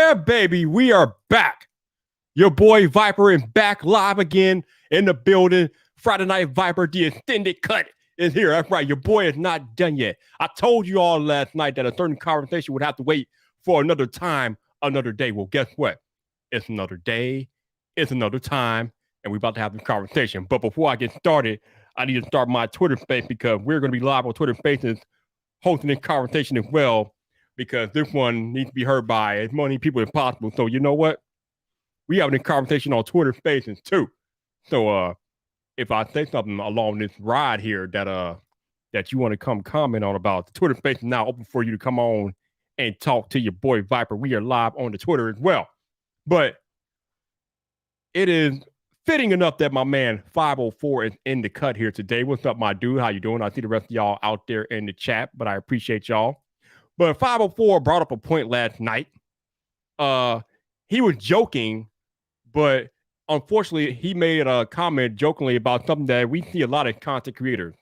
Yeah, baby, we are back. Your boy Viper is back live again in the building. Friday Night Viper, the extended cut is here. That's right. Your boy is not done yet. I told you all last night that a certain conversation would have to wait for another time, another day. Well, guess what? It's another day. It's another time. And we're about to have this conversation. But before I get started, I need to start my Twitter space because we're going to be live on Twitter Spaces hosting this conversation as well, because this one needs to be heard by as many people as possible. So you know what? We having a conversation on Twitter Spaces too. So if I say something along this ride here that you want to come comment on about, the Twitter Space is now open for you to come on and talk to your boy Viper. We are live on the Twitter as well. But it is fitting enough that my man 504 is in the cut here today. What's up, my dude? How you doing? I see the rest of y'all out there in the chat, but I appreciate y'all. But 504 brought up a point last night. He was joking, but unfortunately, he made a comment jokingly about something that we see a lot of content creators.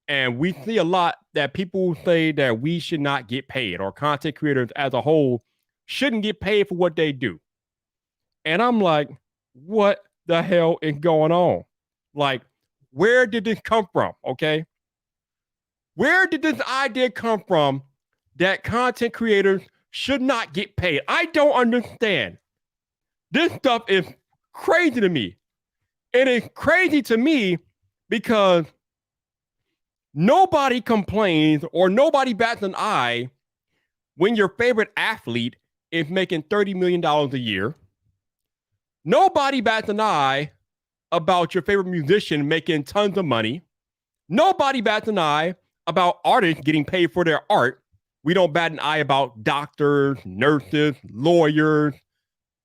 And we see a lot that people say that we should not get paid, or content creators as a whole shouldn't get paid for what they do. And I'm like, what the hell is going on? Like, where did this come from? Okay. Where did this idea come from that content creators should not get paid? I don't understand. This stuff is crazy to me. It is crazy to me because nobody complains or nobody bats an eye when your favorite athlete is making $30 million a year. Nobody bats an eye about your favorite musician making tons of money. Nobody bats an eye about artists getting paid for their art. We don't bat an eye about doctors, nurses, lawyers,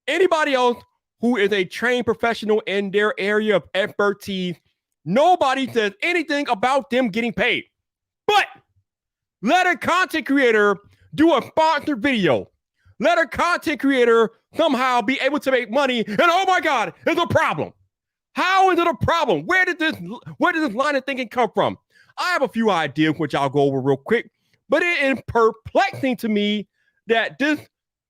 anybody else who is a trained professional in their area of expertise. Nobody says anything about them getting paid. But let a content creator do a sponsored video. Let a content creator somehow be able to make money, and oh my God, it's a problem. How is it a problem? Where did this line of thinking come from? I have a few ideas which I'll go over real quick, but it is perplexing to me that this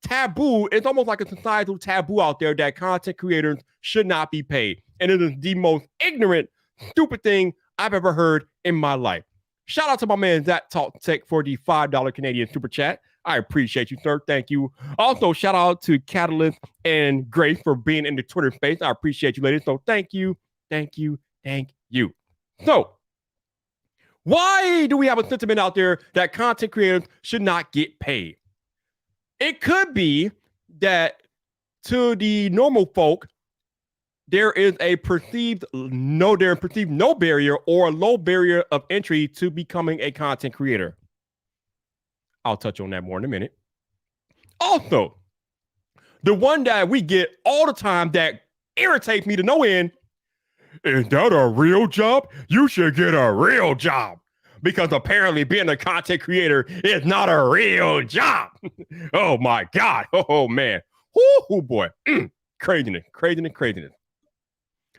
taboo is almost like a societal taboo out there that content creators should not be paid. And it is the most ignorant, stupid thing I've ever heard in my life. Shout out to my man Zach Talk Tech for the $5 Canadian super chat. I appreciate you, sir. Thank you. Also, shout out to Catalyst and Grace for being in the Twitter space. I appreciate you, ladies. So thank you, thank you, thank you. So why do we have a sentiment out there that content creators should not get paid? It could be that to the normal folk, there is a perceived no barrier or a low barrier of entry to becoming a content creator. I'll touch on that more in a minute. Also, the one that we get all the time that irritates me to no end, is that a real job? You should get a real job. Because apparently being a content creator is not a real job. Oh my God. Oh man. Oh boy. Craziness.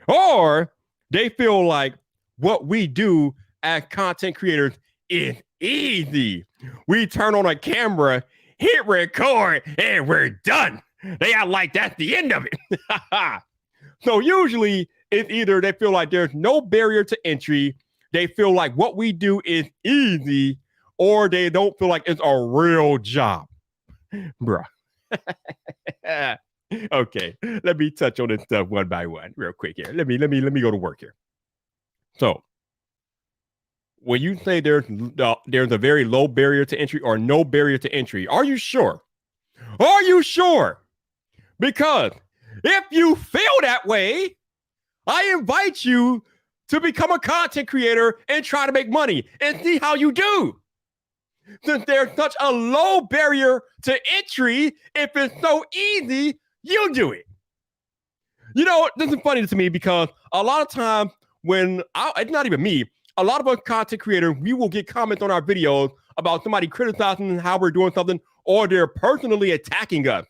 Or they feel like what we do as content creators is easy. We turn on a camera, hit record, and we're done. They act like that's the end of it. So usually it's either they feel like there's no barrier to entry, they feel like what we do is easy, or they don't feel like it's a real job. Bruh. Okay, let me touch on this stuff one by one real quick here. Let me go to work here. So when you say there's a very low barrier to entry or no barrier to entry, are you sure? Are you sure? Because if you feel that way, I invite you to become a content creator and try to make money and see how you do. Since there's such a low barrier to entry, if it's so easy, you do it. You know, this is funny to me because a lot of times it's not even me, a lot of us content creators, we will get comments on our videos about somebody criticizing how we're doing something, or they're personally attacking us.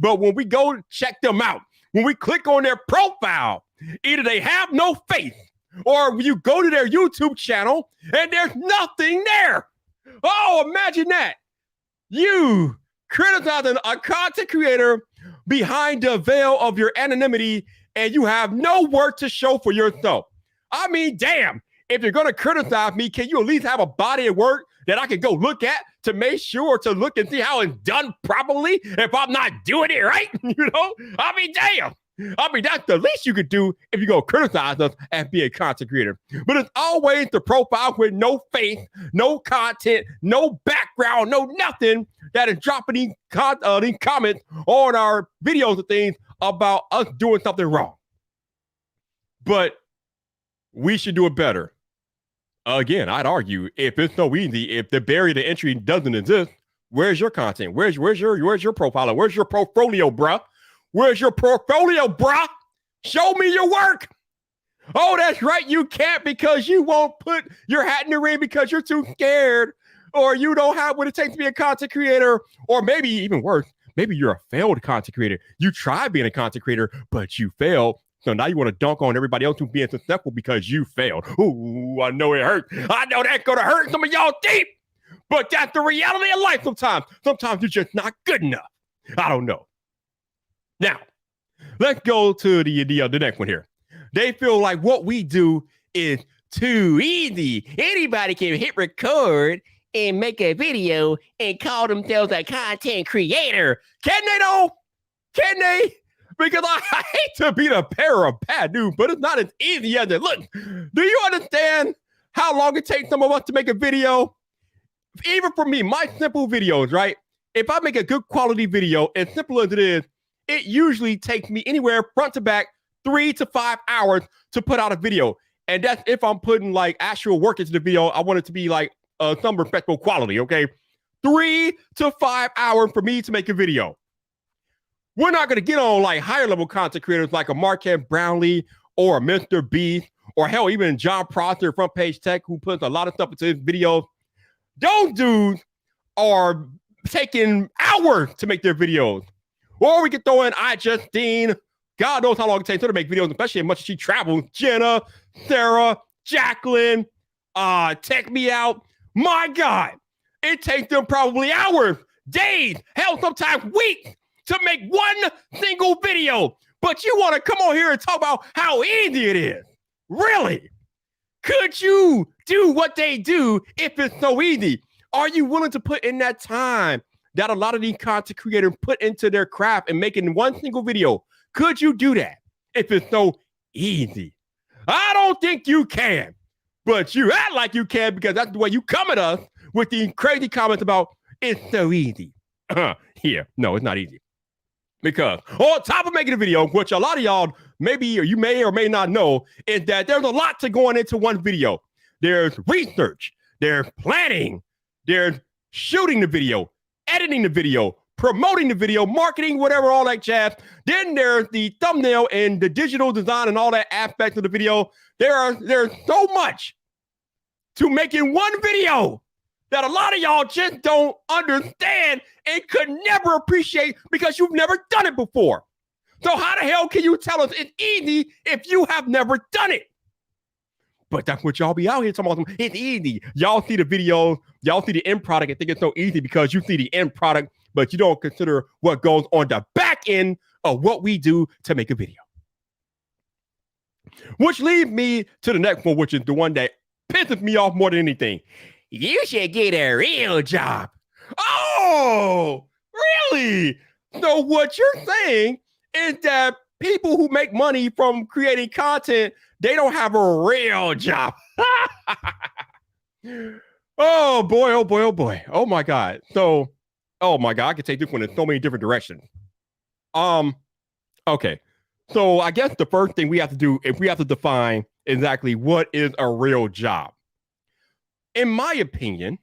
But when we go check them out, when we click on their profile, either they have no faith, or you go to their YouTube channel and there's nothing there. Oh, imagine that. You criticizing a content creator behind the veil of your anonymity and you have no work to show for yourself. I mean, damn, if you're going to criticize me, can you at least have a body of work that I can go look at to make sure to look and see how it's done properly if I'm not doing it right? You know, I mean, damn. I mean, that's the least you could do if you go criticize us as being a content creator. But it's always the profile with no face, no content, no background, no nothing that is dropping these comments on our videos and things about us doing something wrong. But we should do it better. Again, I'd argue if it's so easy, if the barrier to entry doesn't exist, where's your content? Where's your profile? Where's your portfolio, bruh? Where's your portfolio, bruh? Show me your work. Oh, that's right. You can't because you won't put your hat in the ring because you're too scared or you don't have what it takes to be a content creator. Or maybe even worse, maybe you're a failed content creator. You tried being a content creator, but you failed. So now you want to dunk on everybody else who's being successful because you failed. Ooh, I know it hurt. I know that's going to hurt some of y'all deep. But that's the reality of life sometimes. Sometimes you're just not good enough. I don't know. Now, let's go to the next one here. They feel like what we do is too easy. Anybody can hit record and make a video and call themselves a content creator. Can they though? Can they? Because I hate to be the bearer of bad news, but it's not as easy as it looks. Do you understand how long it takes some of us to make a video? Even for me, my simple videos, right? If I make a good quality video, as simple as it is, it usually takes me anywhere front to back 3 to 5 hours to put out a video. And that's if I'm putting like actual work into the video. I want it to be like some respectful quality, okay? 3 to 5 hours for me to make a video. We're not going to get on like higher level content creators like a Marquette Brownlee or a Mr. Beast or hell, even John Prosser, Front Page Tech, who puts a lot of stuff into his videos. Those dudes are taking hours to make their videos. Or we could throw in Justine. God knows how long it takes her to make videos, especially as much as she travels. Jenna, Sarah, Jacqueline, Tech Me Out. My God, it takes them probably hours, days, hell, sometimes weeks to make one single video. But you want to come on here and talk about how easy it is. Really? Could you do what they do if it's so easy? Are you willing to put in that time that a lot of these content creators put into their craft and making one single video? Could you do that if it's so easy? I don't think you can, but you act like you can because that's the way you come at us with these crazy comments about it's so easy. Yeah, no, it's not easy. Because on top of making a video, which a lot of y'all maybe or you may or may not know, is that there's a lot to going into one video. There's research, there's planning, there's shooting the video, editing the video, promoting the video, marketing, whatever, all that jazz. Then there's the thumbnail and the digital design and all that aspect of the video. There's so much to making one video that a lot of y'all just don't understand and could never appreciate because you've never done it before. So how the hell can you tell us it's easy if you have never done it? But that's what y'all be out here talking about. It's easy. Y'all see the videos, y'all see the end product and think it's so easy because you see the end product, but you don't consider what goes on the back end of what we do to make a video. Which leads me to the next one, which is the one that pisses me off more than anything. You should get a real job. Oh, really? So what you're saying is that people who make money from creating content, they don't have a real job. Oh boy, oh boy, oh boy. Oh my God. So, oh my God, I could take this one in so many different directions. Okay. So I guess the first thing we have to do, if we have to define exactly what is a real job. In my opinion,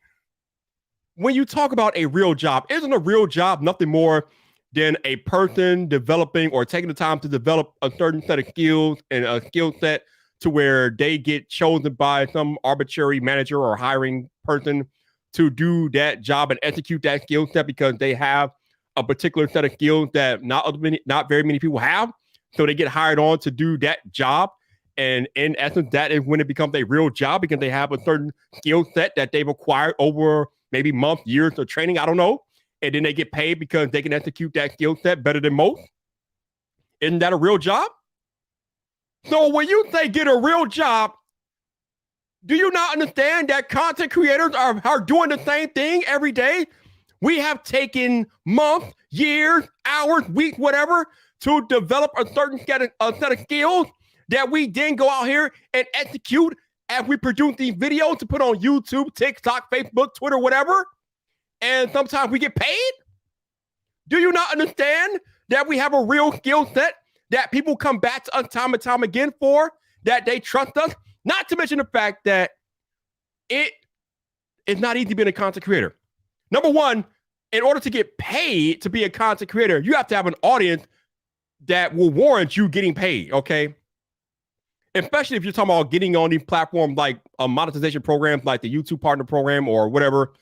when you talk about a real job, isn't a real job nothing more than a person developing or taking the time to develop a certain set of skills and a skill set to where they get chosen by some arbitrary manager or hiring person to do that job and execute that skill set because they have a particular set of skills that not very many people have. So they get hired on to do that job. And in essence, that is when it becomes a real job because they have a certain skill set that they've acquired over maybe months, years of training. I don't know. and then they get paid because they can execute that skill set better than most? Isn't that a real job? So when you say get a real job, do you not understand that content creators are doing the same thing every day? We have taken months, years, hours, weeks, whatever, to develop a certain set of skills that we then go out here and execute as we produce these videos to put on YouTube, TikTok, Facebook, Twitter, whatever. And sometimes we get paid. Do you not understand that we have a real skill set that people come back to us time and time again for, that they trust us? Not to mention the fact that it is not easy being a content creator. Number one, in order to get paid to be a content creator, you have to have an audience that will warrant you getting paid, okay? Especially if you're talking about getting on these platforms like monetization programs like the YouTube Partner Program or whatever.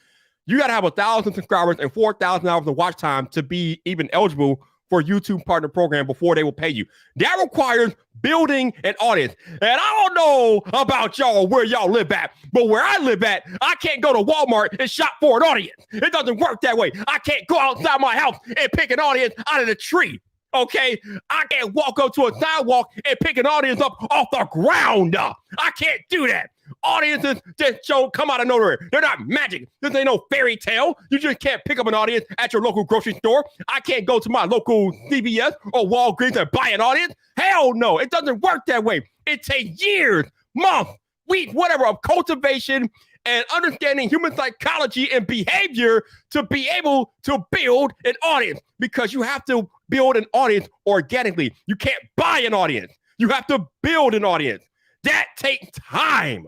You got to have 1,000 subscribers and 4,000 hours of watch time to be even eligible for YouTube Partner Program before they will pay you. That requires building an audience. And I don't know about y'all where y'all live at, but where I live at, I can't go to Walmart and shop for an audience. It doesn't work that way. I can't go outside my house and pick an audience out of the tree. Okay, I can't walk up to a sidewalk and pick an audience up off the ground. I can't do that. Audiences just come out of nowhere. They're not magic. This ain't no fairy tale. You just can't pick up an audience at your local grocery store. I can't go to my local CVS or Walgreens and buy an audience. Hell no, it doesn't work that way. It takes years, months, weeks, whatever, of cultivation and understanding human psychology and behavior to be able to build an audience, because you have to build an audience organically. You can't buy an audience. You have to build an audience. That takes time.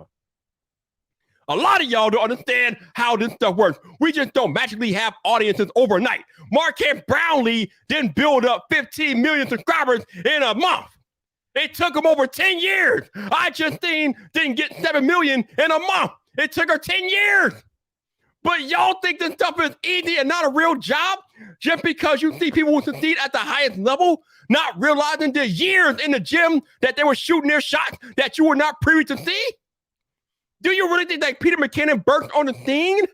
A lot of y'all don't understand how this stuff works. We just don't magically have audiences overnight. Marquette Brownlee didn't build up 15 million subscribers in a month. It took him over 10 years. I just didn't get 7 million in a month. It took her 10 years. But y'all think this stuff is easy and not a real job just because you see people who succeed at the highest level, not realizing the years in the gym that they were shooting their shots that you were not privy to see? Do you really think that Peter McKinnon burst on the scene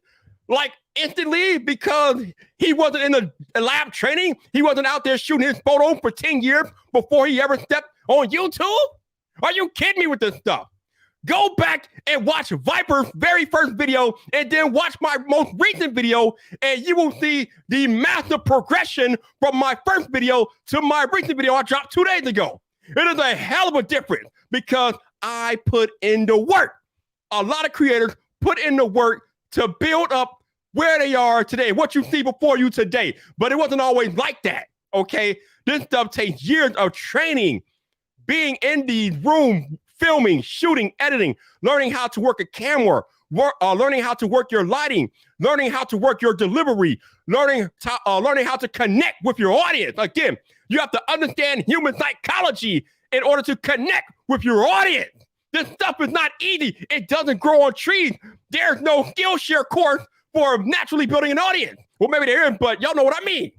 like instantly because he wasn't in the lab training? He wasn't out there shooting his photos for 10 years before he ever stepped on YouTube? Are you kidding me with this stuff? Go back and watch Viper's very first video and then watch my most recent video, and you will see the massive progression from my first video to my recent video I dropped 2 days ago. It is a hell of a difference because I put in the work. A lot of creators put in the work to build up where they are today, what you see before you today. But it wasn't always like that, okay? This stuff takes years of training, being in the room, filming, shooting, editing, learning how to work a camera, learning how to work your lighting, learning how to work your delivery, learning how to connect with your audience. Again, you have to understand human psychology in order to connect with your audience. This stuff is not easy. It doesn't grow on trees. There's no Skillshare course for naturally building an audience. Well, maybe there is, but y'all know what I mean.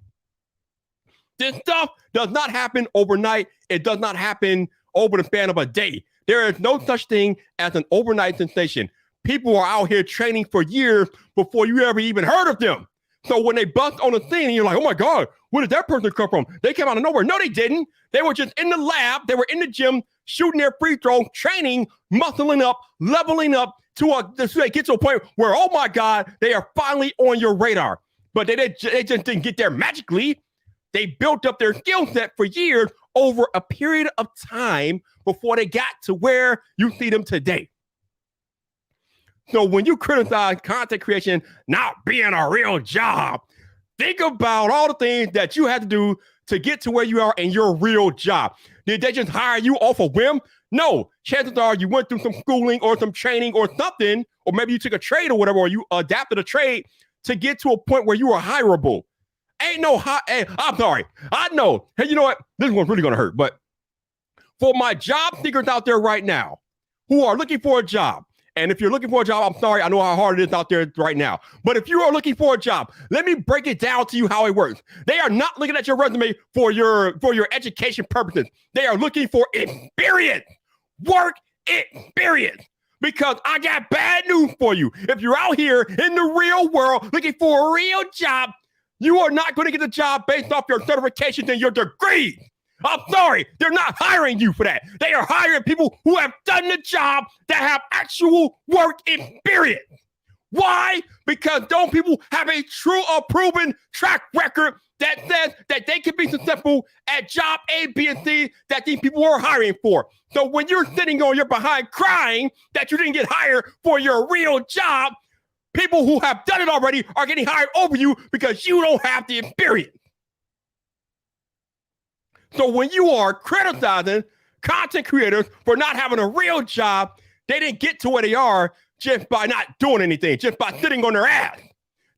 This stuff does not happen overnight. It does not happen over the span of a day. There is no such thing as an overnight sensation. People are out here training for years before you ever even heard of them. So when they bust on the scene, you're like, oh my God, where did that person come from? They came out of nowhere. No, they didn't. They were just in the lab. They were in the gym, shooting their free throw, training, muscling up, leveling up so they get to a point where, oh my God, they are finally on your radar. But they just didn't get there magically. They built up their skill set for years over a period of time before they got to where you see them today. So when you criticize content creation not being a real job, think about all the things that you had to do to get to where you are in your real job. Did they just hire you off a whim? No. Chances are you went through some schooling or some training or something, or maybe you took a trade or whatever, or you adapted a trade to get to a point where you were hireable. Ain't no hey, I'm sorry. I know. Hey, you know what? This one's really going to hurt. But for my job seekers out there right now who are looking for a job, and if you're looking for a job, I'm sorry, I know how hard it is out there right now. But if you are looking for a job, let me break it down to you how it works. They are not looking at your resume for your education purposes. They are looking for experience, work experience. Because I got bad news for you. If you're out here in the real world looking for a real job, You are not going to get the job based off your certifications and your degree. I'm sorry, they're not hiring you for that. They are hiring people who have done the job, that have actual work experience. Why? Because those people have a true or proven track record that says that they can be successful at job A, B, and C that these people are hiring for. So when you're sitting on your behind crying that you didn't get hired for your real job, people who have done it already are getting hired over you because you don't have the experience. So when you are criticizing content creators for not having a real job, they didn't get to where they are just by not doing anything, just by sitting on their ass.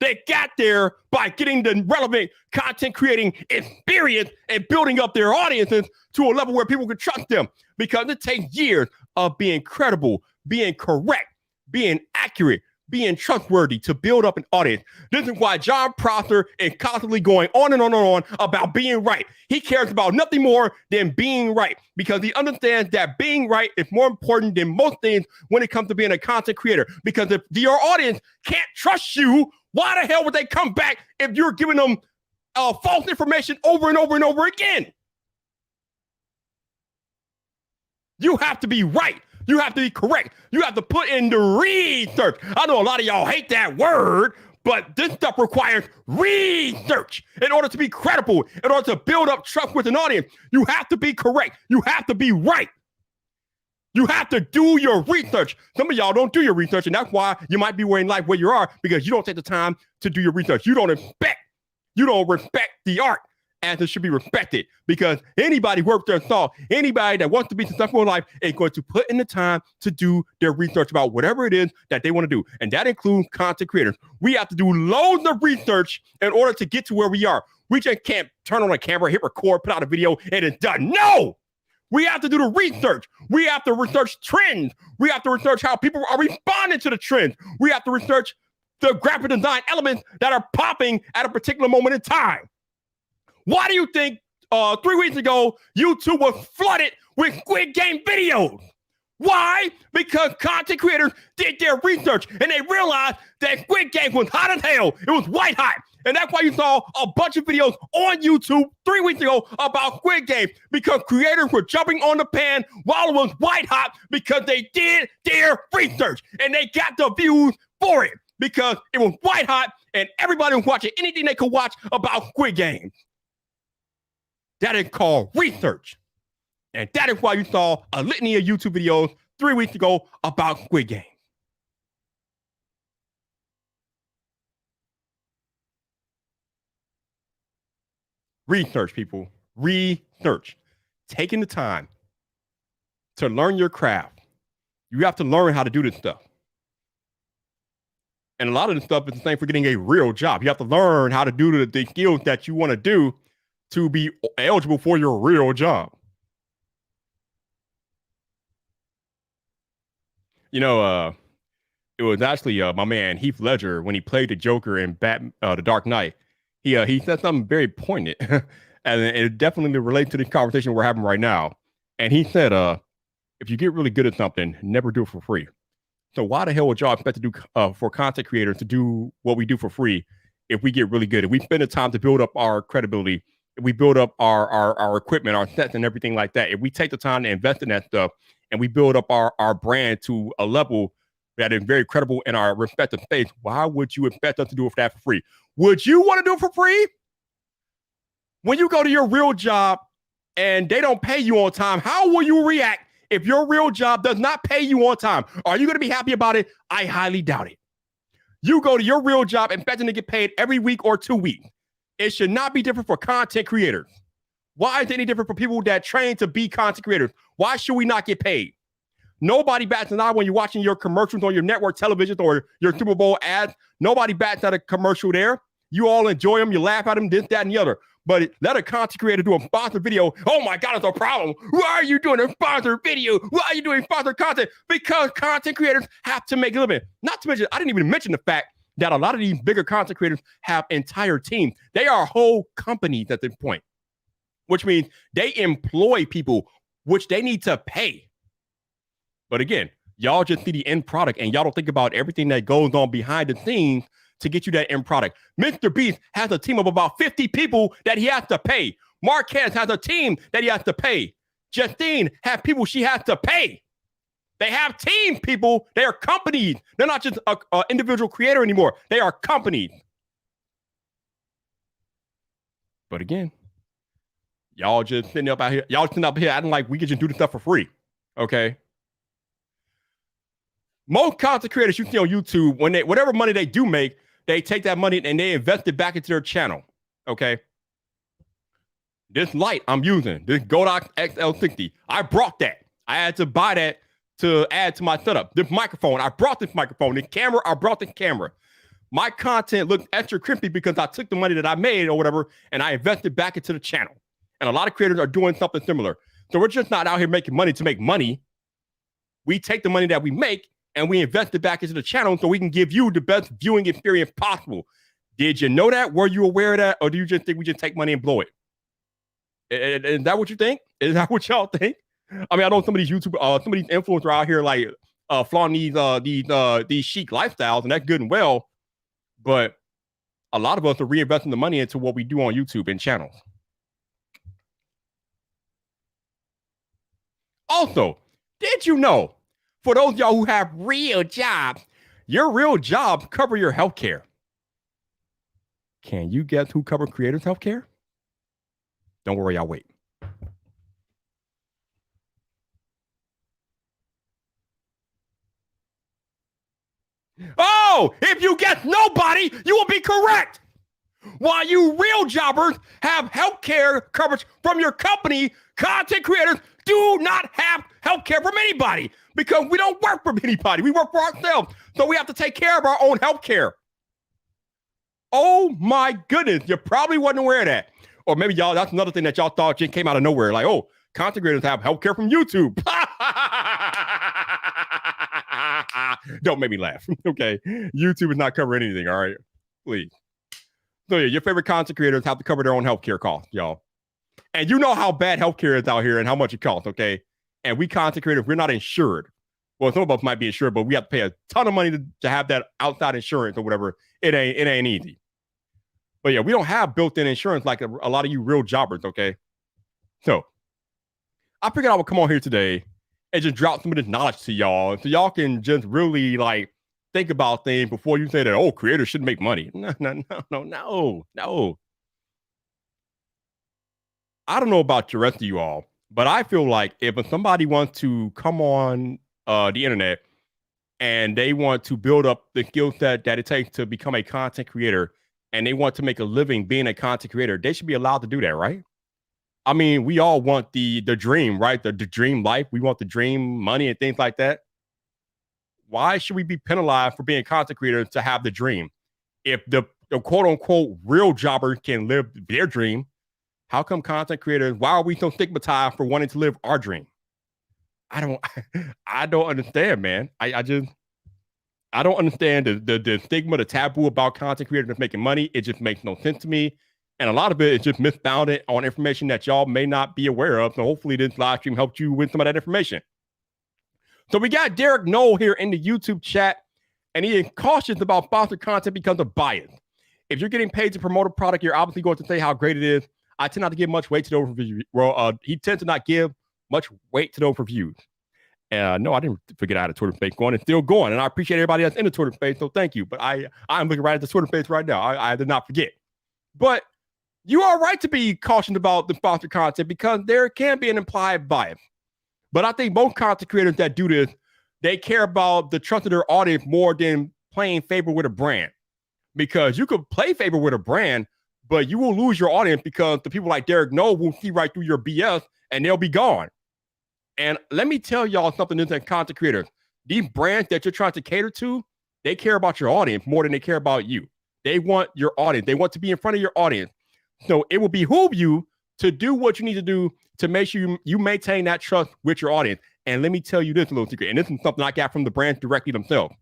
They got there by getting the relevant content creating experience and building up their audiences to a level where people can trust them, because it takes years of being credible, being correct, being accurate, being trustworthy to build up an audience. This is why John Prosser is constantly going on and on and on about being right. He cares about nothing more than being right, because he understands that being right is more important than most things when it comes to being a content creator. Because if your audience can't trust you, why the hell would they come back if you're giving them false information over and over and over again? You have to be right. You have to be correct. You have to put in the research. I know a lot of y'all hate that word, but this stuff requires research in order to be credible, in order to build up trust with an audience. You have to be correct. You have to be right. You have to do your research. Some of y'all don't do your research, and that's why you might be where in life where you are, because you don't take the time to do your research. You don't respect the art as it should be respected, because anybody worth their salt, anybody that wants to be successful in life is going to put in the time to do their research about whatever it is that they want to do. And that includes content creators. We have to do loads of research in order to get to where we are. We just can't turn on a camera, hit record, put out a video, and it's done. No! We have to do the research. We have to research trends. We have to research how people are responding to the trends. We have to research the graphic design elements that are popping at a particular moment in time. Why do you think 3 weeks ago, YouTube was flooded with Squid Game videos? Why? Because content creators did their research and they realized that Squid Game was hot as hell. It was white hot. And that's why you saw a bunch of videos on YouTube 3 weeks ago about Squid Game, because creators were jumping on the pan while it was white hot because they did their research and they got the views for it because it was white hot and everybody was watching anything they could watch about Squid Game. That is called research. And that is why you saw a litany of YouTube videos 3 weeks ago about Squid Game. Research, people. Research. Taking the time to learn your craft. You have to learn how to do this stuff. And a lot of this stuff is the same for getting a real job. You have to learn how to do the skills that you want to do to be eligible for your real job. You know, it was actually my man Heath Ledger, when he played the Joker in The Dark Knight. He said something very poignant, and it definitely relates to the conversation we're having right now. And he said, if you get really good at something, never do it for free. So why the hell would y'all expect to do for content creators to do what we do for free if we get really good? If we spend the time to build up our credibility, if we build up our equipment, our sets and everything like that, if we take the time to invest in that stuff and we build up our brand to a level that is very credible in our respective space, why would you expect us to do it for free? Would you want to do it for free? When you go to your real job and they don't pay you on time, how will you react if your real job does not pay you on time? Are you going to be happy about it? I highly doubt it. You go to your real job expecting to get paid every week or 2 weeks. It should not be different for content creators. Why is it any different for people that train to be content creators? Why should we not get paid? Nobody bats an eye when you're watching your commercials on your network television or your Super Bowl ads. Nobody bats at a commercial there. You all enjoy them. You laugh at them, this, that, and the other. But let a content creator do a sponsored video. Oh my God, it's a problem. Why are you doing a sponsored video? Why are you doing sponsored content? Because content creators have to make a living. Not to mention, I didn't even mention the fact that a lot of these bigger content creators have entire teams. They are whole companies at this point, which means they employ people, which they need to pay. But again, y'all just see the end product and y'all don't think about everything that goes on behind the scenes to get you that end product. Mr. Beast has a team of about 50 people that he has to pay. Marquez has a team that he has to pay. Justine has people she has to pay. They have team people. They are companies. They're not just an individual creator anymore. They are companies. But again, y'all just sitting up out here. Y'all sitting up here acting like we can just do this stuff for free. Okay. Most content creators you see on YouTube, when whatever money they do make, they take that money and they invest it back into their channel. Okay. This light I'm using, this Godox XL60, I brought that. I had to buy that to add to my setup. This microphone, I brought this microphone. The camera, I brought this camera. My content looked extra crimpy because I took the money that I made or whatever and I invested back into the channel. And a lot of creators are doing something similar. So we're just not out here making money to make money. We take the money that we make and we invest it back into the channel so we can give you the best viewing experience possible. Did you know that? Were you aware of that? Or do you just think we just take money and blow it? Is that what you think? Is that what y'all think? I mean, I know some of these YouTubers, some of these influencers out here like flaunting these chic lifestyles, and that's good and well. But a lot of us are reinvesting the money into what we do on YouTube and channels. Also, did you know, for those of y'all who have real jobs, your real jobs cover your health care? Can you guess who covers creators' health care? Don't worry, I'll wait. Oh, if you guess nobody, you will be correct. While you real jobbers have healthcare coverage from your company, content creators do not have healthcare from anybody because we don't work for anybody. We work for ourselves. So we have to take care of our own healthcare. Oh my goodness. You probably wasn't aware of that. Or maybe y'all, that's another thing that y'all thought just came out of nowhere. Like, oh, content creators have healthcare from YouTube. Don't make me laugh. Okay. YouTube is not covering anything. All right. Please. So yeah, your favorite content creators have to cover their own healthcare costs, y'all. And you know how bad healthcare is out here and how much it costs, okay? And we content creators, we're not insured. Well, some of us might be insured, but we have to pay a ton of money to have that outside insurance or whatever. It ain't easy. But yeah, we don't have built-in insurance like a lot of you real jobbers, okay? So I figured I would come on here today and just drop some of this knowledge to y'all so y'all can just really like think about things before you say that, oh, creators shouldn't make money. No. I don't know about the rest of you all, but I feel like if somebody wants to come on the internet and they want to build up the skill set that it takes to become a content creator and they want to make a living being a content creator, they should be allowed to do that, right? I mean, we all want the dream, right? The dream life. We want the dream money and things like that. Why should we be penalized for being a content creator to have the dream? If the quote unquote real jobber can live their dream, how come content creators, why are we so stigmatized for wanting to live our dream? I don't understand, man. I don't understand the stigma, the taboo about content creators making money. It just makes no sense to me. And a lot of it is just misfounded on information that y'all may not be aware of. So hopefully this live stream helped you with some of that information. So we got Derek Knoll here in the YouTube chat, and he is cautious about sponsored content because of bias. If you're getting paid to promote a product, you're obviously going to say how great it is. I tend not to give much weight to the overview. Well, he tends to not give much weight to the overviews. No, I didn't forget I had a Twitter space going. It's still going, and I appreciate everybody that's in the Twitter space, so thank you. But I'm looking right at the Twitter space right now. I did not forget. But you are right to be cautioned about the sponsored content because there can be an implied bias. But I think most content creators that do this, they care about the trust of their audience more than playing favor with a brand. Because you could play favor with a brand, but you will lose your audience because the people like Derek Knoll will see right through your BS and they'll be gone. And let me tell y'all something as content creators. These brands that you're trying to cater to, they care about your audience more than they care about you. They want your audience. They want to be in front of your audience. So it will behoove you to do what you need to do to make sure you maintain that trust with your audience. And let me tell you this little secret, and this is something I got from the brands directly themselves.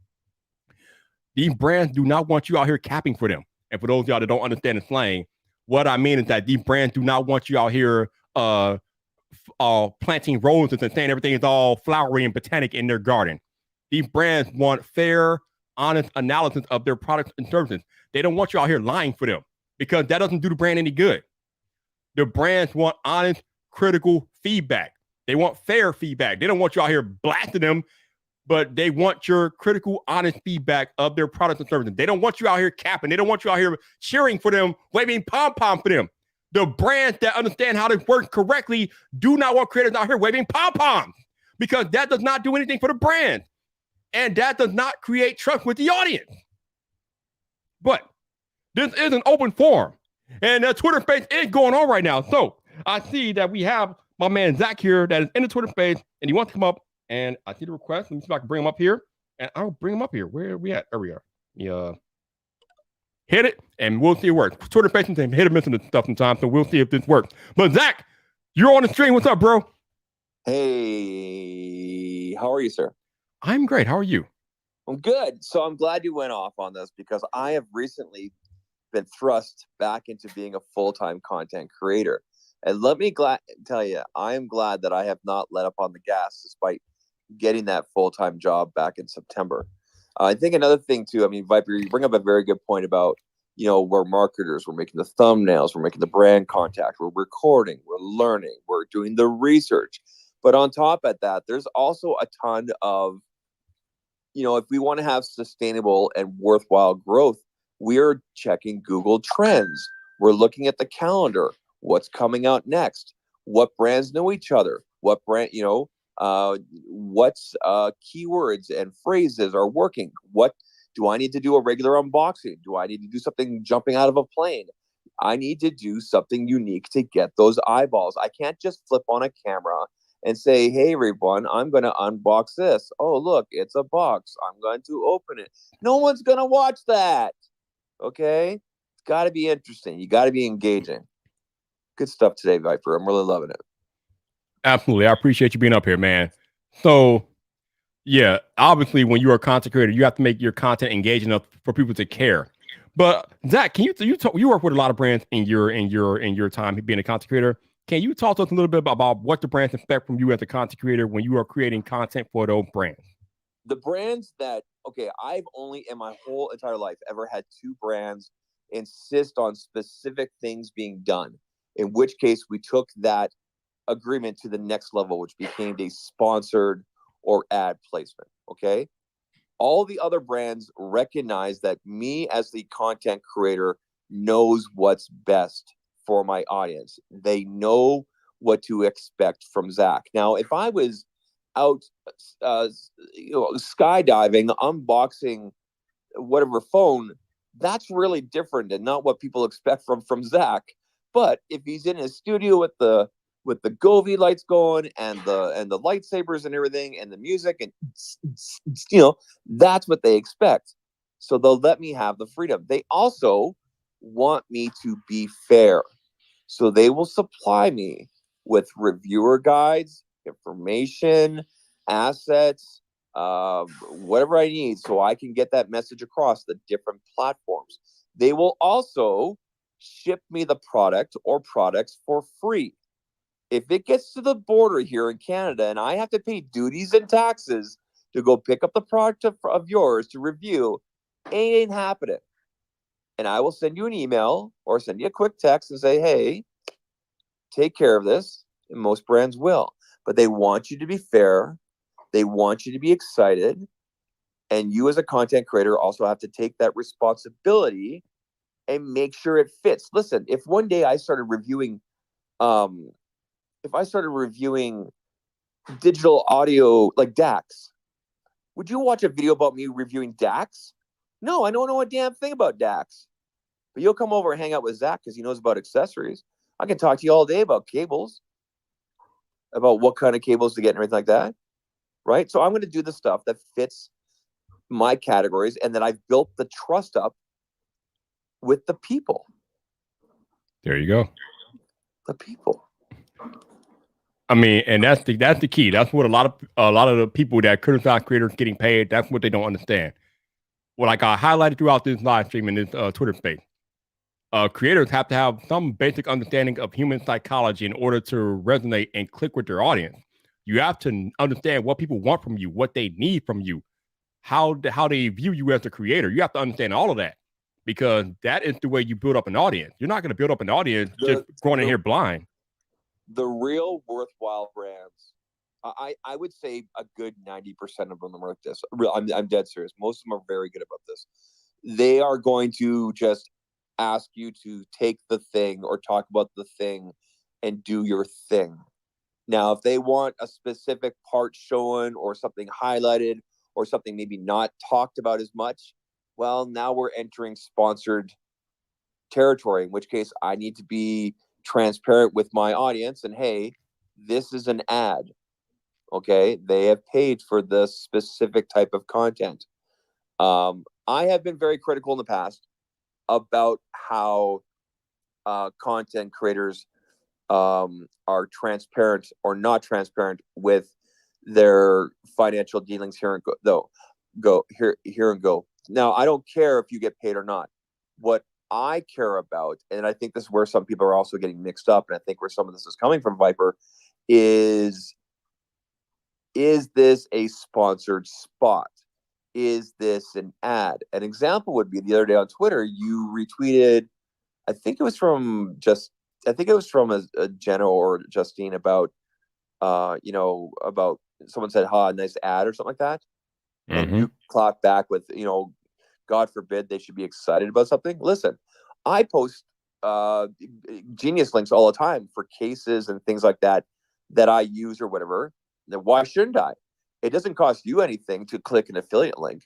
These brands do not want you out here capping for them. And for those of y'all that don't understand the slang, what I mean is that these brands do not want you out here planting roses and saying everything is all flowery and botanic in their garden. These brands want fair honest analysis of their products and services. They don't want you out here lying for them because that doesn't do the brand any good. The brands want honest, critical feedback. They want fair feedback. They don't want you out here blasting them, but they want your critical, honest feedback of their products and services. They don't want you out here capping. They don't want you out here cheering for them, waving pom-pom for them. The brands that understand how to work correctly do not want creators out here waving pom-poms because that does not do anything for the brand. And that does not create trust with the audience. But this is an open forum. And the Twitter space is going on right now. So I see that we have my man Zach here that is in the Twitter space, and he wants to come up. And I see the request. Let me see if I can bring him up here. And I'll bring him up here. Where are we at? There we are. Yeah. Hit it, and we'll see it works. Twitter space and hit or miss the stuff sometimes, so we'll see if this works. But Zach, you're on the stream. What's up, bro? Hey, how are you, sir? I'm great. How are you? I'm good. So I'm glad you went off on this because I have recently been thrust back into being a full-time content creator. And let me tell you, I am glad that I have not let up on the gas despite getting that full-time job back in September. I think another thing too, I mean, Viper, you bring up a very good point about, we're marketers, we're making the thumbnails, we're making the brand contact, we're recording, we're learning, we're doing the research. But on top of that, there's also a ton of, if we want to have sustainable and worthwhile growth, we're checking Google Trends. We're looking at the calendar. What's coming out next? What brands know each other? What brand, what's keywords and phrases are working? What do I need to do a regular unboxing? Do I need to do something jumping out of a plane? I need to do something unique to get those eyeballs. I can't just flip on a camera and say, hey, everyone, I'm going to unbox this. Oh, look, it's a box. I'm going to open it. No one's going to watch that. Okay? It's got to be interesting. You got to be engaging. Good stuff today, Viper. I'm really loving it. Absolutely. I appreciate you being up here, man. So, yeah, obviously, when you're a content creator, you have to make your content engaging enough for people to care. But Zach, can you work with a lot of brands in your time being a content creator? Can you talk to us a little bit about what the brands expect from you as a content creator when you are creating content for those brands? The brands that, I've only in my whole entire life ever had two brands insist on specific things being done, in which case we took that agreement to the next level, which became a sponsored or ad placement. Okay. All the other brands recognize that me as the content creator knows what's best for my audience. They know what to expect from Zach. Now, if I was out, skydiving, unboxing whatever phone, that's really different and not what people expect from Zach. But if he's in his studio with the Govee lights going and the lightsabers and everything and the music and that's what they expect. So they'll let me have the freedom. They also want me to be fair. So they will supply me with reviewer guides, information, assets, whatever I need so I can get that message across the different platforms. They will also ship me the product or products for free. If it gets to the border here in Canada and I have to pay duties and taxes to go pick up the product of yours to review, it ain't happening. And I will send you an email or send you a quick text and say, hey, take care of this. And most brands will. But they want you to be fair. They want you to be excited. And you as a content creator also have to take that responsibility and make sure it fits. Listen, if one day I started reviewing digital audio like DAX, would you watch a video about me reviewing DAX? No, I don't know a damn thing about DAX. But you'll come over and hang out with Zach because he knows about accessories. I can talk to you all day about cables, about what kind of cables to get and everything like that. Right? So I'm going to do the stuff that fits my categories and that I've built the trust up with the people. There you go. The people. I mean, and that's the key. That's what a lot of the people that criticize creators getting paid. That's what they don't understand. Well, like I highlighted throughout this live stream in this Twitter space, creators have to have some basic understanding of human psychology in order to resonate and click with their audience. You have to understand what people want from you, what they need from you, how they view you as a creator. You have to understand all of that, because that is the way you build up an audience. You're not going to build up an audience just going in here blind. The real worthwhile brands, I would say a good 90% of them are like this. I'm dead serious. Most of them are very good about this. They are going to just ask you to take the thing or talk about the thing and do your thing. Now, if they want a specific part shown or something highlighted or something maybe not talked about as much, well, now we're entering sponsored territory, in which case I need to be transparent with my audience and, hey, this is an ad. Okay, they have paid for this specific type of content. I have been very critical in the past about how content creators are transparent or not transparent with their financial dealings here and go. Now, I don't care if you get paid or not. What I care about, and I think this is where some people are also getting mixed up, and I think where some of this is coming from, Viper, is this a sponsored spot? Is this an ad? An example would be the other day on Twitter, you retweeted, I think it was from a Jenna or Justine about, about someone said, "Ha, nice ad" or something like that. And you clap back with, God forbid they should be excited about something. Listen, I post genius links all the time for cases and things like that I use or whatever. Then why shouldn't I? It doesn't cost you anything to click an affiliate link.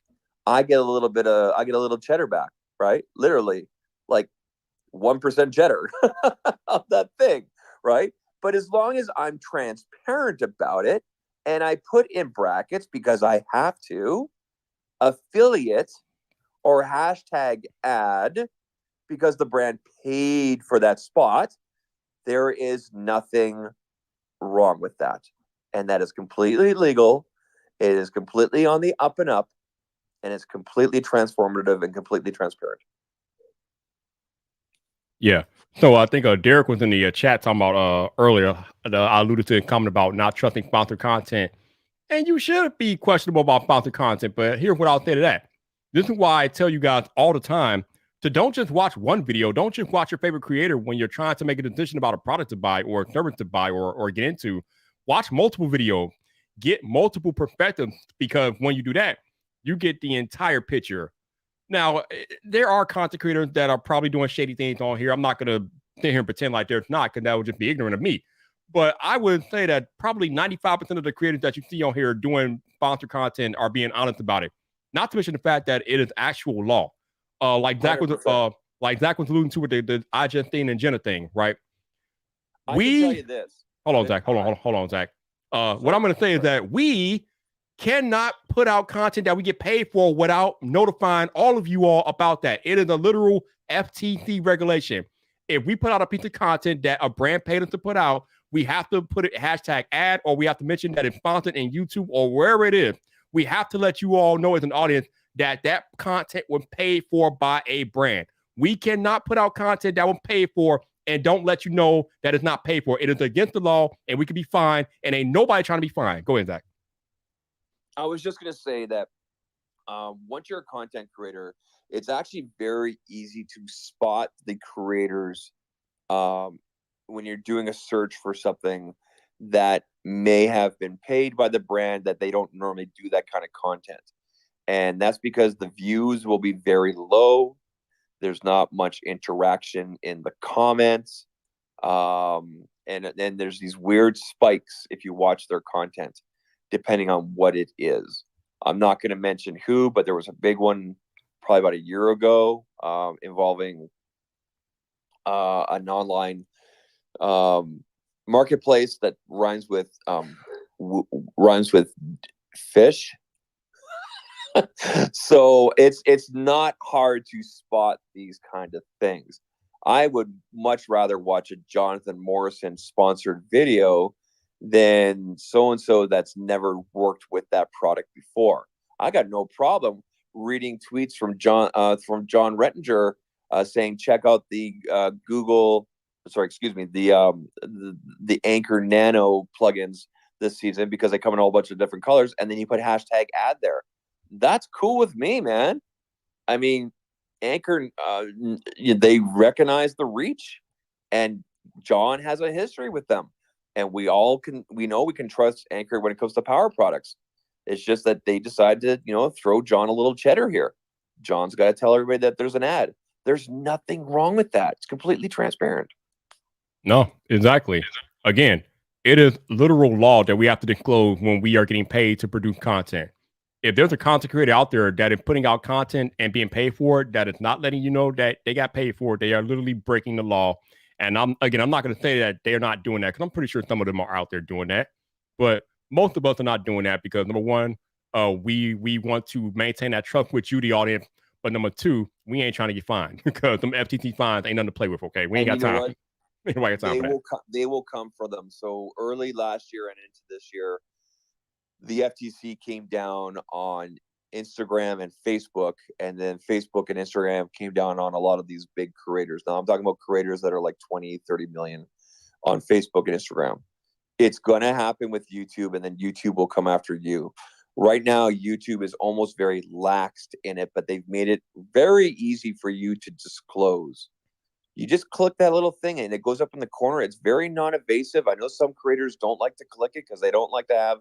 I get a little cheddar back, right? Literally, like 1% cheddar of that thing, right? But as long as I'm transparent about it and I put in brackets, because I have to, affiliate or hashtag ad, because the brand paid for that spot, there is nothing wrong with that. And that is completely legal. It is completely on the up and up, and it's completely transformative and completely transparent. Yeah. So I think Derek was in the chat talking about earlier. I alluded to a comment about not trusting sponsored content, and you should be questionable about sponsored content. But here's what I'll say to that: this is why I tell you guys all the time to don't just watch one video. Don't just watch your favorite creator when you're trying to make a decision about a product to buy or a service to buy or get into. Watch multiple videos, get multiple perspectives, because when you do that, you get the entire picture. Now, there are content creators that are probably doing shady things on here. I'm not going to sit here and pretend like there's not, because that would just be ignorant of me. But I would say that probably 95% of the creators that you see on here doing sponsored content are being honest about it. Not to mention the fact that it is actual law. Like Zach was alluding to with the iJustine and Jenna thing, right? I can tell you this. Hold on, Zach. Hold on, Zach. What I'm going to say is that we cannot put out content that we get paid for without notifying all of you all about that. It is a literal FTC regulation. If we put out a piece of content that a brand paid us to put out, we have to put it hashtag ad, or we have to mention that it's sponsored in YouTube or wherever it is. We have to let you all know as an audience that that content was paid for by a brand. We cannot put out content that was paid for and don't let you know that it's not paid for. It is against the law, and we could be fined, and ain't nobody trying to be fined. Go ahead, Zach. I was just going to say that once you're a content creator, it's actually very easy to spot the creators when you're doing a search for something that may have been paid by the brand that they don't normally do that kind of content. And that's because the views will be very low. There's not much interaction in the comments. And then there's these weird spikes if you watch their content, depending on what it is. I'm not going to mention who, but there was a big one probably about a year ago involving an online marketplace that rhymes with fish. So it's not hard to spot these kind of things. I would much rather watch a Jonathan Morrison sponsored video than so-and-so that's never worked with that product before. I got no problem reading tweets from John Rettinger saying, check out the the Anchor Nano plugins this season because they come in a whole bunch of different colors, and then you put hashtag ad there. that's cool with me, man. I mean, Anchor, they recognize the reach, and John has a history with them, and we know we can trust Anchor when it comes to power products. It's just that they decide to, throw John a little cheddar here. John's got to tell everybody that there's an ad. There's nothing wrong with that. It's completely transparent. No, exactly. Again, it is literal law that we have to disclose when we are getting paid to produce content. If there's a content creator out there that is putting out content and being paid for it, that is not letting you know that they got paid for it, they are literally breaking the law. And I'm not going to say that they're not doing that because I'm pretty sure some of them are out there doing that. But most of us are not doing that because number one, we want to maintain that trust with you, the audience. But number two, we ain't trying to get fined because them FTC fines ain't nothing to play with. Okay, we ain't got time. They will come for them. So early last year and into this year, the FTC came down on Instagram and Facebook, and then Facebook and Instagram came down on a lot of these big creators. Now I'm talking about creators that are like 20, 30 million on Facebook and Instagram. It's going to happen with YouTube, and then YouTube will come after you. Right now, YouTube is almost very laxed in it, but they've made it very easy for you to disclose. You just click that little thing and it goes up in the corner. It's very non-invasive. I know some creators don't like to click it because they don't like to have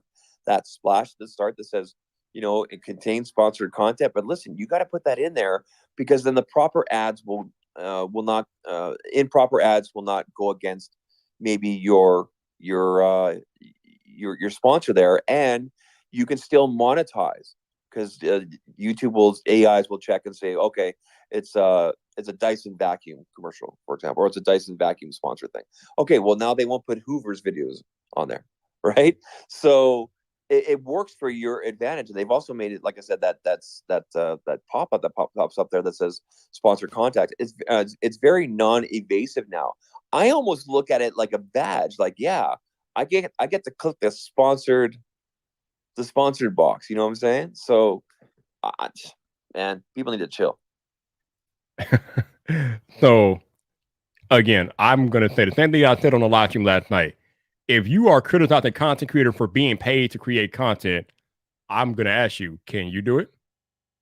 that splash at the start that says, it contains sponsored content. But listen, you got to put that in there because then the proper ads will not improper ads will not go against maybe your sponsor there, and you can still monetize because YouTube AIs will check and say, okay, it's a Dyson vacuum commercial, for example, or it's a Dyson vacuum sponsor thing. Okay, well now they won't put Hoover's videos on there, right? So it works for your advantage. And they've also made it, like I said, that pop-up that pops up there that says sponsored contact. It's very non-evasive now. I almost look at it like a badge. Like, yeah, I get to click the sponsored box. You know what I'm saying? So, man, people need to chill. So, again, I'm going to say the same thing I said on the live stream last night. If you are criticizing content creator for being paid to create content, I'm going to ask you, can you do it?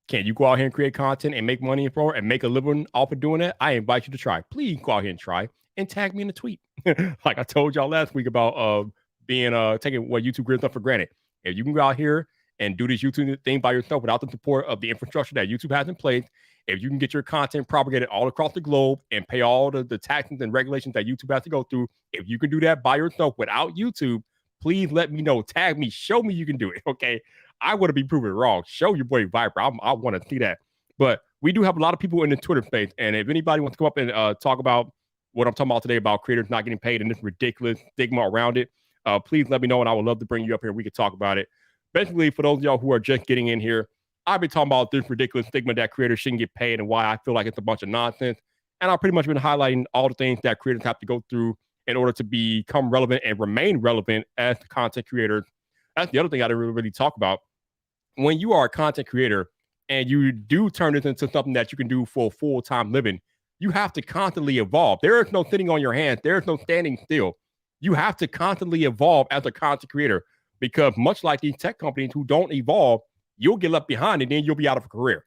Can you go out here and create content and make money for it and make a living off of doing that? I invite you to try. Please go out here and try and tag me in a tweet. Like I told y'all last week about being taking what YouTube gives up for granted. If you can go out here and do this YouTube thing by yourself without the support of the infrastructure that YouTube has in place, if you can get your content propagated all across the globe and pay all the taxes and regulations that YouTube has to go through, if you can do that by yourself without YouTube, please let me know. Tag me. Show me you can do it. Okay. I want to be proven wrong. Show your boy Viper. I want to see that. But we do have a lot of people in the Twitter space. And if anybody wants to come up and talk about what I'm talking about today about creators not getting paid and this ridiculous stigma around it, please let me know. And I would love to bring you up here. We could talk about it. Basically, for those of y'all who are just getting in here, I've been talking about this ridiculous stigma that creators shouldn't get paid and why I feel like it's a bunch of nonsense. And I've pretty much been highlighting all the things that creators have to go through in order to become relevant and remain relevant as content creators. That's the other thing I didn't really talk about. When you are a content creator and you do turn this into something that you can do for a full-time living, you have to constantly evolve. There is no sitting on your hands. There is no standing still. You have to constantly evolve as a content creator because much like these tech companies who don't evolve, you'll get left behind and then you'll be out of a career.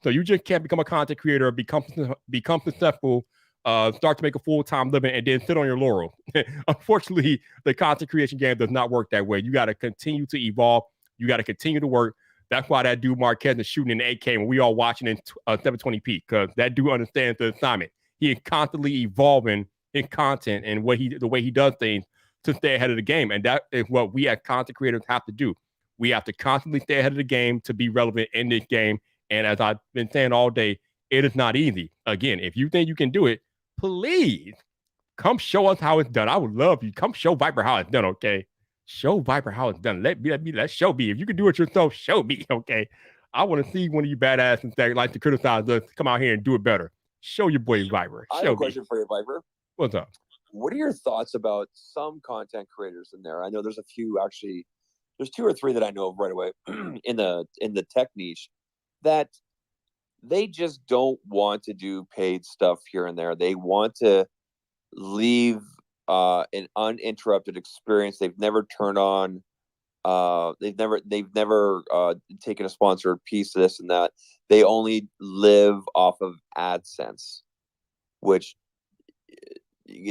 So you just can't become a content creator, become successful, start to make a full-time living, and then sit on your laurels. Unfortunately, the content creation game does not work that way. You got to continue to evolve. You got to continue to work. That's why that dude Marquez is shooting in 8K and we all watching in 720p because that dude understands the assignment. He is constantly evolving in content and the way he does things to stay ahead of the game. And that is what we as content creators have to do. We have to constantly stay ahead of the game to be relevant in this game. And as I've been saying all day, it is not easy. Again, if you think you can do it, please come show us how it's done. I would love you. Come show Viper how it's done, okay? Show Viper how it's done. Let's show me. If you can do it yourself, show me, okay? I want to see one of you badasses that like to criticize us come out here and do it better. Show your boy Viper. I have a question for you, Viper. What's up? What are your thoughts about some content creators in there? I know there's a few actually. There's 2 or 3 that I know of right away in the tech niche that they just don't want to do paid stuff here and there. They want to leave an uninterrupted experience. They've never turned on They've never taken a sponsored piece of this and that. They only live off of AdSense, which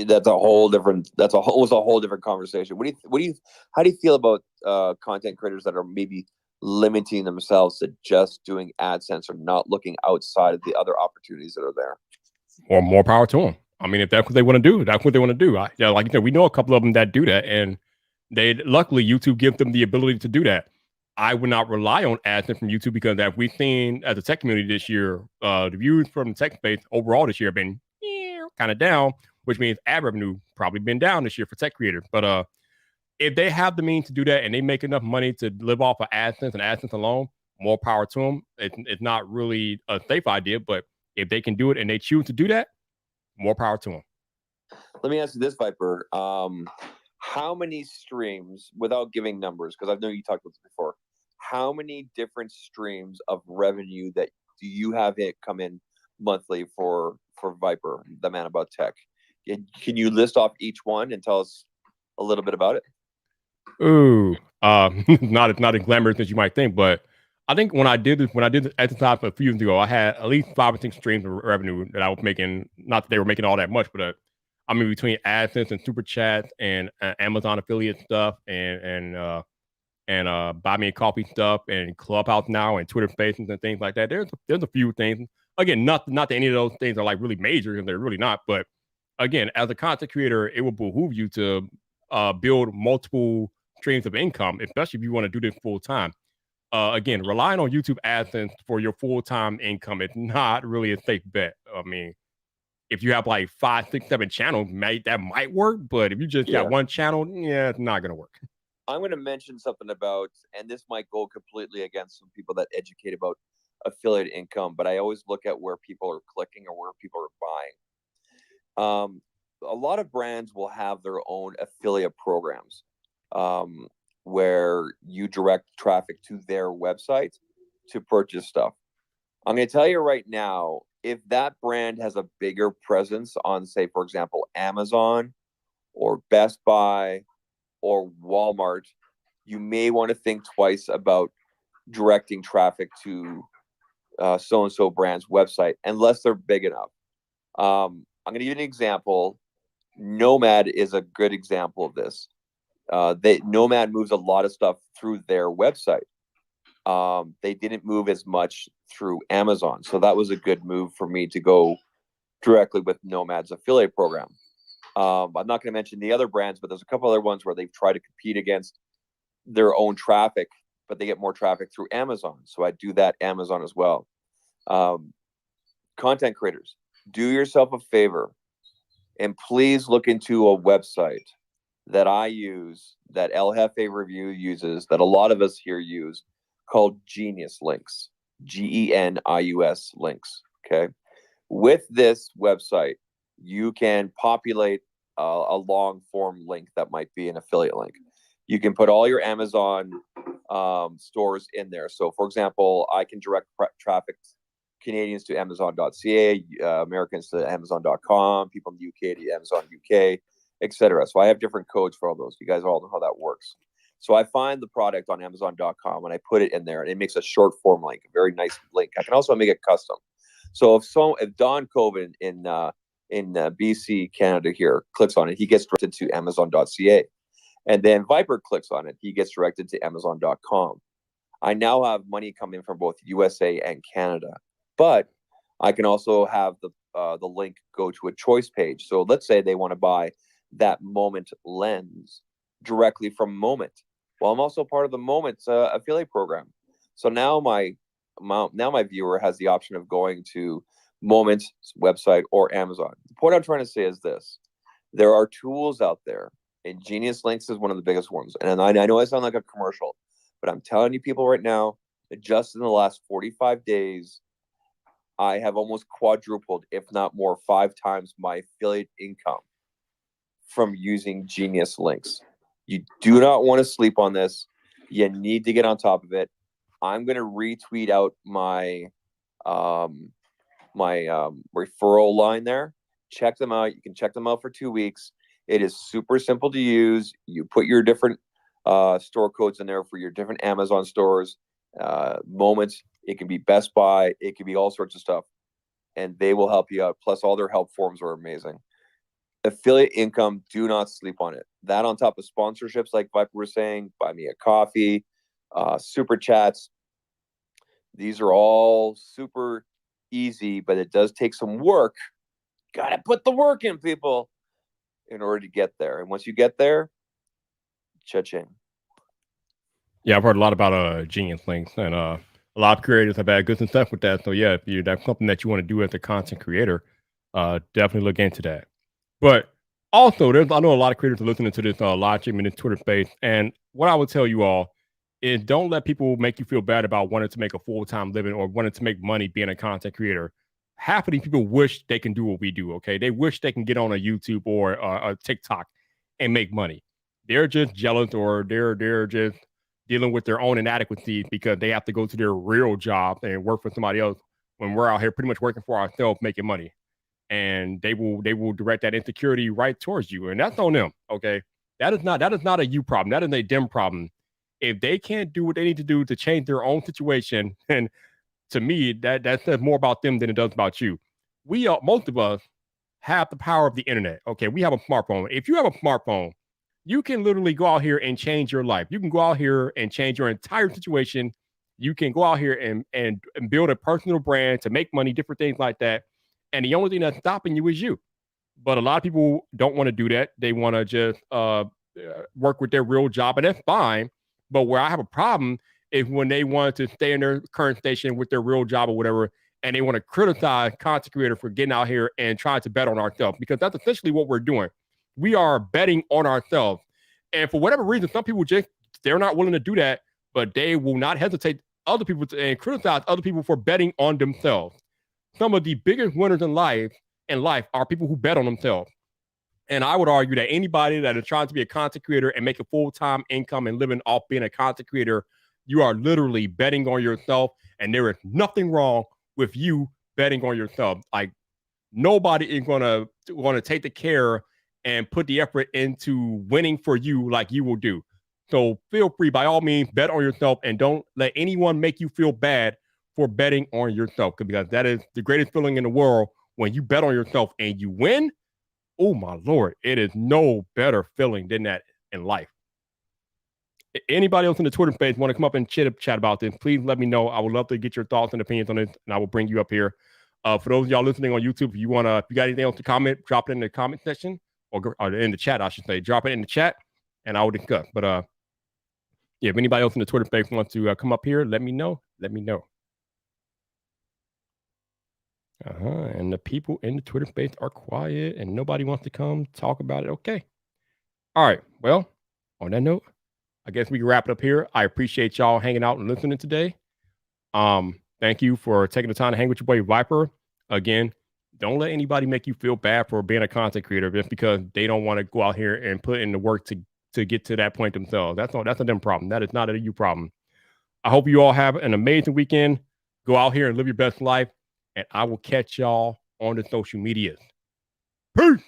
that's a whole different was a whole different conversation. How do you feel about content creators that are maybe limiting themselves to just doing AdSense or not looking outside of the other opportunities that are there? Or more power to them. I mean, if that's what they want to do, that's what they want to do. Like you said, we know a couple of them that do that, and they luckily YouTube gives them the ability to do that. I would not rely on AdSense from YouTube because as we've seen as a tech community this year, the views from the tech space overall this year have been kind of down, which means ad revenue probably been down this year for tech creators. But if they have the means to do that and they make enough money to live off of AdSense and AdSense alone, more power to them. It's not really a safe idea, but if they can do it and they choose to do that, more power to them. Let me ask you this, Viper. How many streams, without giving numbers, because I know you talked about this before, how many different streams of revenue that do you have it come in monthly for Viper, the man about tech? Can you list off each one and tell us a little bit about it? Ooh, not as glamorous as you might think, but I think when I did this at the time a few years ago, I had at least 5 or 6 streams of revenue that I was making. Not that they were making all that much, but I mean between AdSense and super chats and Amazon affiliate stuff and buy me a coffee stuff and Clubhouse now and Twitter Spaces and things like that. There's a few things. Again, not that any of those things are like really major because they're really not. But again, as a content creator, it will behoove you to build multiple streams of income, especially if you want to do this full time. Again, relying on YouTube AdSense for your full time income is not really a safe bet. I mean, if you have like 5, 6, 7 channels, that might work. But if you just got one channel, yeah, it's not gonna work. I'm going to mention something about, and this might go completely against some people that educate about affiliate income, but I always look at where people are clicking or where people are buying. A lot of brands will have their own affiliate programs where you direct traffic to their website to purchase stuff. I'm going to tell you right now, if that brand has a bigger presence on, say, for example, Amazon or Best Buy or Walmart, you may want to think twice about directing traffic to so-and-so brand's website, unless they're big enough. I'm going to give you an example. Nomad is a good example of this. Nomad moves a lot of stuff through their website. They didn't move as much through Amazon. So that was a good move for me to go directly with Nomad's affiliate program. I'm not going to mention the other brands, but there's a couple other ones where they've tried to compete against their own traffic, but they get more traffic through Amazon. So I do that Amazon as well. Content creators, do yourself a favor and please look into a website that I use, that El Jefe Review uses, that a lot of us here use, called Genius Links, GENIUS links. Okay. With this website, you can populate a long form link that might be an affiliate link. You can put all your Amazon stores in there. So, for example, I can direct traffic Canadians to Amazon.ca, Americans to Amazon.com, people in the UK to Amazon UK, etc. So I have different codes for all those. You guys all know how that works. So I find the product on Amazon.com and I put it in there, and it makes a short form link, a very nice link. I can also make it custom. So if Don Coven in BC, Canada here clicks on it, he gets directed to Amazon.ca. And then Viper clicks on it, he gets directed to Amazon.com. I now have money coming from both USA and Canada, but I can also have the link go to a choice page. So let's say they want to buy that Moment lens directly from Moment. Well, I'm also part of the Moment affiliate program. So now my viewer has the option of going to Moment's website or Amazon. The point I'm trying to say is this: there are tools out there, and Genius Links is one of the biggest ones. And I know I sound like a commercial, but I'm telling you people right now that just in the last 45 days, I have almost quadrupled, if not more, 5 times my affiliate income from using Genius Links. You do not want to sleep on this. You need to get on top of it. I'm going to retweet out my referral line there. Check them out. You can check them out for 2 weeks. It is super simple to use. You put your different store codes in there for your different Amazon stores, Moments. It can be Best Buy. It can be all sorts of stuff, and they will help you out. Plus, all their help forms are amazing. Affiliate income, do not sleep on it. That on top of sponsorships, like Viper was saying, buy me a coffee, super chats. These are all super easy, but it does take some work. Gotta put the work in, people, in order to get there. And once you get there, cha-ching. Yeah, I've heard a lot about Genius Links, and a lot of creators have had good success with that. So yeah, if you that's something that you want to do as a content creator, definitely look into that. But also, I know a lot of creators are listening to this live stream in this Twitter space, and what I would tell you all is don't let people make you feel bad about wanting to make a full time living or wanting to make money being a content creator. Half of these people wish they can do what we do. Okay, they wish they can get on a YouTube or a TikTok and make money. They're just jealous, or they're just dealing with their own inadequacies because they have to go to their real job and work for somebody else when we're out here pretty much working for ourselves making money, and they will direct that insecurity right towards you, and that's on them. Okay, that is not a you problem. That is a them problem. If they can't do what they need to do to change their own situation, and to me, that says more about them than it does about you. We most of us have the power of the internet. Okay, we have a smartphone. If you have a smartphone, you can literally go out here and change your life. You can go out here and change your entire situation. You can go out here and build a personal brand to make money, different things like that. And the only thing that's stopping you is you. But a lot of people don't want to do that. They want to just work with their real job, and that's fine. But where I have a problem is when they want to stay in their current station with their real job or whatever, and they want to criticize content creator for getting out here and trying to bet on ourselves, because that's essentially what we're doing. We are betting on ourselves, and for whatever reason, some people just they're not willing to do that, but they will not hesitate other people and criticize other people for betting on themselves. Some of the biggest winners in life are people who bet on themselves. And I would argue that anybody that is trying to be a content creator and make a full-time income and living off being a content creator, you are literally betting on yourself. And there is nothing wrong with you betting on yourself. Like, nobody is gonna take the care and put the effort into winning for you like you will do. So feel free, by all means, bet on yourself, and don't let anyone make you feel bad for betting on yourself, because that is the greatest feeling in the world when you bet on yourself and you win. Oh my Lord, it is no better feeling than that in life. Anybody else in the Twitter space want to come up and chat about this, please let me know. I would love to get your thoughts and opinions on this, and I will bring you up here. For those of y'all listening on YouTube, if you got anything else to comment, drop it in the comment section, or in the chat, I should say. Drop it in the chat, and I will discuss. But yeah, if anybody else in the Twitter space wants to come up here, let me know. Let me know. And the people in the Twitter space are quiet, and nobody wants to come talk about it. Okay. All right. Well, on that note, I guess we can wrap it up here. I appreciate y'all hanging out and listening today. Thank you for taking the time to hang with your boy Viper. Again, don't let anybody make you feel bad for being a content creator just because they don't want to go out here and put in the work to get to that point themselves. That's a them problem. That is not a you problem. I hope you all have an amazing weekend. Go out here and live your best life, and I will catch y'all on the social medias. Peace.